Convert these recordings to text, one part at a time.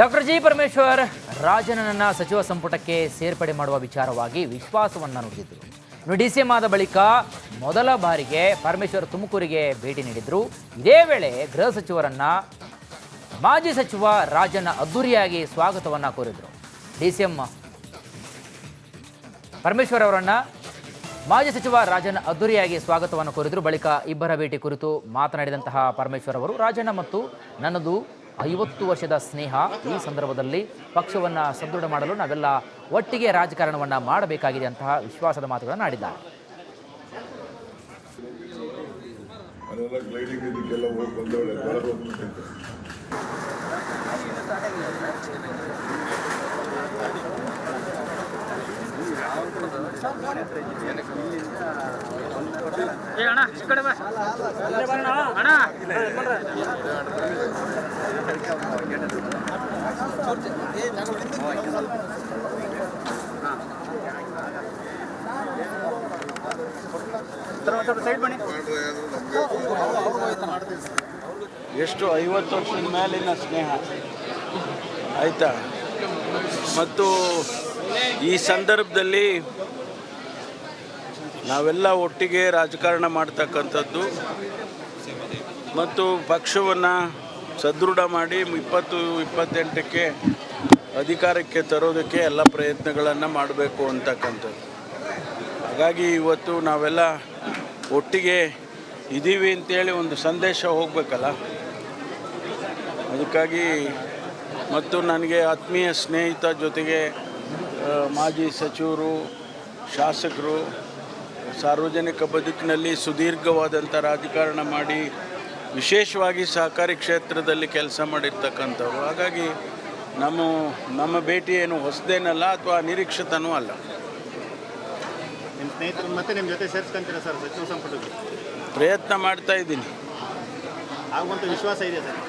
Doctor G Parameshwar ರಾಜನನ್ನ ಸಚಿವ ಸಂಪುಟಕ್ಕೆ ಸೇರ್ಪಡೆ ಮಾಡುವ ವಿಚಾರವಾಗಿ ವಿಶ್ವಾಸವನ್ನ ನುಡಿದಿದ್ದರು. ಡಿಸಿಎಂ ಆದ ಬಳಿಕ ಮೊದಲ ಬಾರಿಗೆ ಪರಮೇಶ್ವರ್ ತುಮಕೂರಿಗೆ ಭೇಟಿ ನೀಡಿದ್ರು. ಇದೇ ವೇಳೆ ಗೃಹ ಸಚಿವರನ್ನ ಮಾಜಿ ಸಚಿವ ರಾಜಣ್ಣ ಅದ್ದೂರಿಯಾಗಿ ಸ್ವಾಗತವನ್ನ ಕೋರಿದ್ರು. ಡಿಸಿಎಂ ಪರಮೇಶ್ವರ್ ಅವರನ್ನ ಮಾಜಿ ಸಚಿವ ರಾಜಣ್ಣ ಅದ್ದೂರಿಯಾಗಿ ಸ್ವಾಗತವನ್ನು ಕೋರಿದ್ರು. ಬಳಿಕ ಇಬ್ಬರ ಭೇಟಿ ಕುರಿತು ಮಾತನಾಡಿದಂತಹ ಪರಮೇಶ್ವರ್ ಅವರು, ರಾಜಣ್ಣ ಮತ್ತು ನನ್ನದು 50 ವರ್ಷದ ಸ್ನೇಹ. ಈ ಸಂದರ್ಭದಲ್ಲಿ ಪಕ್ಷವನ್ನು ಸದೃಢ ಮಾಡಲು ನಾವೆಲ್ಲ ಒಟ್ಟಿಗೆ ರಾಜಕಾರಣವನ್ನು ಮಾಡಬೇಕಾಗಿದೆ ಅಂತಹ ವಿಶ್ವಾಸದ ಮಾತುಗಳನ್ನು ಆಡಿದ್ದಾರೆ. ಎಷ್ಟು 50 ವರ್ಷದ ಮೇಲಿನ ಸ್ನೇಹ ಆಯಿತಾ. ಮತ್ತು ಈ ಸಂದರ್ಭದಲ್ಲಿ ನಾವೆಲ್ಲ ಒಟ್ಟಿಗೆ ರಾಜಕಾರಣ ಮಾಡ್ತಕ್ಕಂಥದ್ದು ಮತ್ತು ಪಕ್ಷವನ್ನು ಸದೃಢ ಮಾಡಿ 2028ಕ್ಕೆ ಅಧಿಕಾರಕ್ಕೆ ತರೋದಕ್ಕೆ ಎಲ್ಲ ಪ್ರಯತ್ನಗಳನ್ನು ಮಾಡಬೇಕು ಅಂತಕ್ಕಂಥದ್ದು. ಹಾಗಾಗಿ ಇವತ್ತು ನಾವೆಲ್ಲ ಒಟ್ಟಿಗೆ ಇದ್ದೀವಿ ಅಂತೇಳಿ ಒಂದು ಸಂದೇಶ ಹೋಗಬೇಕಲ್ಲ, ಅದಕ್ಕಾಗಿ ಮತ್ತು ನನಗೆ ಆತ್ಮೀಯ ಸ್ನೇಹಿತ ಜೊತೆಗೆ ಮಾಜಿ ಸಚಿವರು, ಶಾಸಕರು, ಸಾರ್ವಜನಿಕ ಬದುಕಿನಲ್ಲಿ ಸುದೀರ್ಘವಾದಂಥ ರಾಜಕಾರಣ ಮಾಡಿ ವಿಶೇಷವಾಗಿ ಸಹಕಾರಿ ಕ್ಷೇತ್ರದಲ್ಲಿ ಕೆಲಸ ಮಾಡಿರ್ತಕ್ಕಂಥವ್ರು. ಹಾಗಾಗಿ ನಮ್ಮ ಭೇಟಿ ಏನು ಹೊಸದೇನಲ್ಲ ಅಥವಾ ಅನಿರೀಕ್ಷಿತನೂ ಅಲ್ಲ. ನಿಮ್ಮ ಸ್ನೇಹಿತರು ಮತ್ತೆ ನಿಮ್ಮ ಜೊತೆ ಸೇರಿಸ್ಕೊಂತೀರಾ ಸರ್ ಸಚಿವ ಸಂಪುಟಕ್ಕೆ? ಪ್ರಯತ್ನ ಮಾಡ್ತಾ ಇದ್ದೀನಿ. ಆಗುವಂಥ ವಿಶ್ವಾಸ ಇದೆ ಸರ್?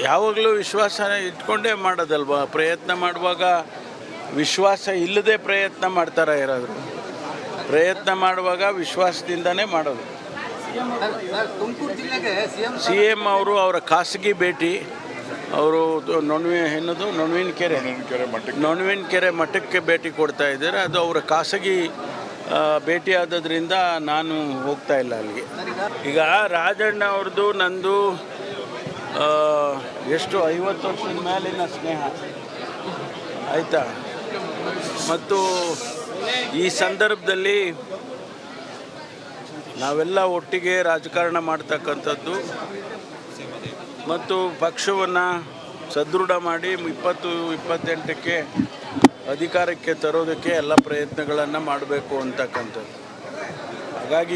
ಯಾವಾಗಲೂ ವಿಶ್ವಾಸ ಇಟ್ಕೊಂಡೇ ಮಾಡೋದಲ್ವಾ. ಪ್ರಯತ್ನ ಮಾಡುವಾಗ ವಿಶ್ವಾಸ ಇಲ್ಲದೆ ಪ್ರಯತ್ನ ಮಾಡ್ತಾರೆ ಯಾರಾದರೂ. ಪ್ರಯತ್ನ ಮಾಡುವಾಗ ವಿಶ್ವಾಸದಿಂದನೇ ಮಾಡೋದು. CM ಅವರು ಅವರ ಖಾಸಗಿ ಭೇಟಿ, ಅವರು ನೊಣವಿನಕೆರೆ ಮಠಕ್ಕೆ ಭೇಟಿ ಕೊಡ್ತಾ ಇದ್ದಾರೆ. ಅದು ಅವರ ಖಾಸಗಿ ಭೇಟಿ ಆದದ್ರಿಂದ ನಾನು ಹೋಗ್ತಾ ಇಲ್ಲ ಅಲ್ಲಿಗೆ. ಈಗ ರಾಜಣ್ಣ ಅವ್ರದ್ದು ನಂದು ಎಷ್ಟು 50 ವರ್ಷದ ಮೇಲಿನ ಸ್ನೇಹ ಆಯಿತಾ. ಮತ್ತು ಈ ಸಂದರ್ಭದಲ್ಲಿ ನಾವೆಲ್ಲ ಒಟ್ಟಿಗೆ ರಾಜಕಾರಣ ಮಾಡ್ತಕ್ಕಂಥದ್ದು ಮತ್ತು ಪಕ್ಷವನ್ನು ಸದೃಢ ಮಾಡಿ 2028ಕ್ಕೆ ಅಧಿಕಾರಕ್ಕೆ ತರೋದಕ್ಕೆ ಎಲ್ಲ ಪ್ರಯತ್ನಗಳನ್ನು ಮಾಡಬೇಕು ಅಂತಕ್ಕಂಥದ್ದು. ಹಾಗಾಗಿ